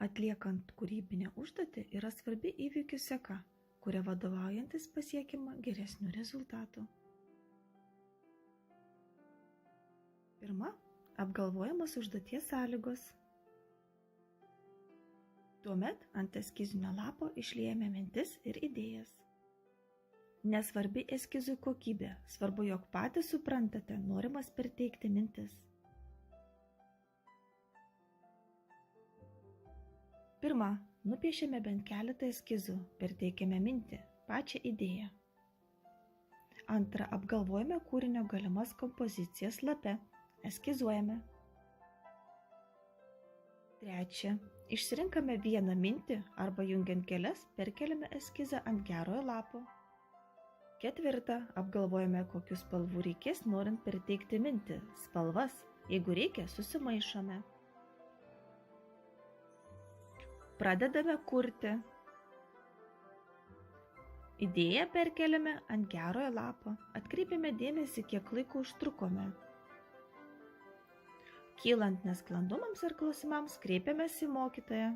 Atliekant kūrybinę užduotį yra svarbi įvykių seka, kuria vadovaujantis pasiekiama geresnių rezultatų. Pirma, apgalvojamos užduoties sąlygos. Tuomet ant eskizinio lapo išliejame mintis ir idėjas. Nesvarbi eskizų kokybė, svarbu, jog patys suprantate norimas perteikti mintis. Pirma, nupiešiame bent keletą eskizų, perteikiame mintį, pačią idėją. Antra, apgalvojame kūrinio galimas kompozicijas lape, eskizuojame. Trečia, išsirinkame vieną mintį arba jungiant kelias, perkeliame eskizą ant gerojo lapo. Ketvirta, apgalvojame, kokius spalvų reikės norint perteikti mintį, spalvas, jeigu reikia, susimaišome. Pradedame kurti. Idėją perkeliame ant gerojo lapo, atkreipiame dėmesį, kiek laiko užtrukome. Kylant nesklandumams ar klausimams, kreipiamės į mokytoją.